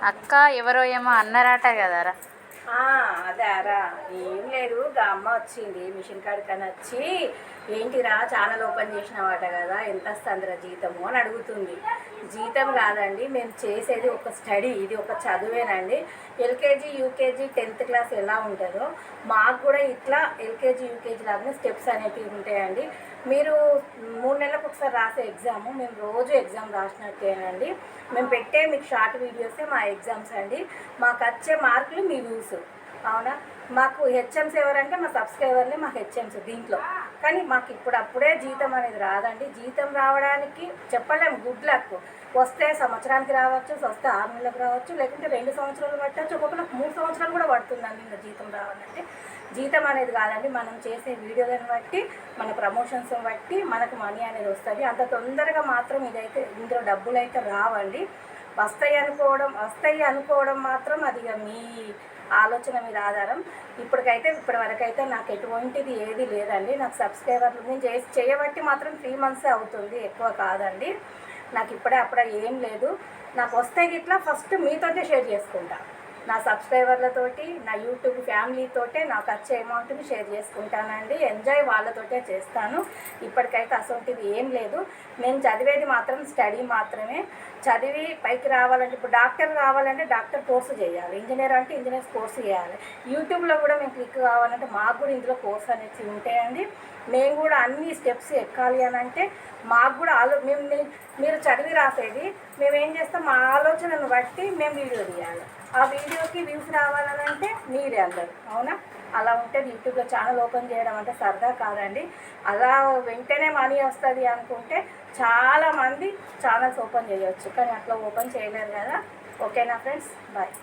అక్క ఎవరో ఏమో అన్నారట కదరా. అదే అరా ఏం లేదు, గా అమ్మ వచ్చింది మిషన్ కాడికని వచ్చి, ఏంటిరా ఛానల్ ఓపెన్ చేసినవాట కదా, ఎంత వస్తుందిరా జీతము అని అడుగుతుంది. జీతం కాదండి, మేము చేసేది ఒక స్టడీ, ఇది ఒక చదువేనండి. ఎల్కేజీ యూకేజీ 10th క్లాస్ ఎలా ఉంటుందో మాకు కూడా ఇట్లా ఎల్కేజీ యూకేజీ లాగానే స్టెప్స్ అనేవి ఉంటాయండి. మీరు 3 నెలలకు ఒకసారి రాసే ఎగ్జాము మేము రోజు ఎగ్జామ్ రాసినట్టేనండి. మేము పెట్టే మీకు షార్ట్ వీడియోసే మా ఎగ్జామ్స్ అండి. మాకు వచ్చే మార్కులు మీ వ్యూస్. అవునా, మాకు హెచ్ఎంస్ ఎవరంటే మా సబ్స్క్రైబర్లే మాకు హెచ్ఎంస్ దీంట్లో. కానీ మాకు అప్పుడే జీతం అనేది రాదండి. జీతం రావడానికి చెప్పలేము, గుడ్ లక్. వస్తే సంవత్సరానికి రావచ్చు, వస్తే 6 నెలలకు రావచ్చు, లేకుంటే 2 సంవత్సరాలు పట్టవచ్చు, ఒక్కొక్కరికి 3 సంవత్సరాలు కూడా పడుతుందండి. ఇంకా జీతం రావాలంటే జీతం అనేది కాదండి, మనం చేసే వీడియోలను బట్టి, మన ప్రమోషన్స్ బట్టి మనకు మనీ అనేది వస్తుంది. అంత తొందరగా మాత్రం ఇదైతే ఇందులో డబ్బులు అయితే రావండి. వస్తాయి అనుకోవడం మాత్రం అది మీ ఆలోచన మీద ఆధారం. ఇప్పటి వరకైతే నాకు ఎటువంటిది ఏది లేదండి. నాకు సబ్స్క్రైబర్లు నేను చేయబట్టి మాత్రం 3 మంత్సే అవుతుంది, ఎక్కువ కాదండి. నాకు అప్పుడే ఏం లేదు. నాకు వస్తే గిట్లా ఫస్ట్ మీతోటే షేర్ చేసుకుంటా, నా సబ్స్క్రైబర్లతోటి, నా యూట్యూబ్ ఫ్యామిలీతోటే నాకు వచ్చే అమౌంట్ని షేర్ చేసుకుంటానండి. ఎంజాయ్ వాళ్ళతోటే చేస్తాను. ఇప్పటికైతే అసొంటిది ఏం లేదు. నేను చదివేది మాత్రం స్టడీ మాత్రమే. చదివి పైకి రావాలంటే, ఇప్పుడు డాక్టర్ కావాలంటే డాక్టర్ కోర్సు చేయాలి, ఇంజనీర్ అంటే ఇంజనీర్స్ కోర్సు చేయాలి. యూట్యూబ్లో కూడా మేము క్లిక్ కావాలంటే మాకు కూడా ఇందులో కోర్స్ అనేది ఉంటాయండి. మేము కూడా అన్ని స్టెప్స్ ఎక్కాలి అని అంటే మాకు కూడా మీరు చదివి రాసేది మేమేం చేస్తాం, మా ఆలోచనను బట్టి మేము వీడియో తీయాలి. ఆ వీడియోకి వ్యూస్ రావాలంటే మీరే అందరు. అవునా, అలా ఉంటుంది. యూట్యూబ్లో ఛానల్ ఓపెన్ చేయడం అంటే సరదా కాదండి. అలా వెంటనే మనీ వస్తుంది అనుకుంటే చాలామంది ఛానల్స్ ఓపెన్ చేయవచ్చు, కానీ అట్లా ఓపెన్ చేయలేరు కదా. ఓకేనా ఫ్రెండ్స్, బాయ్.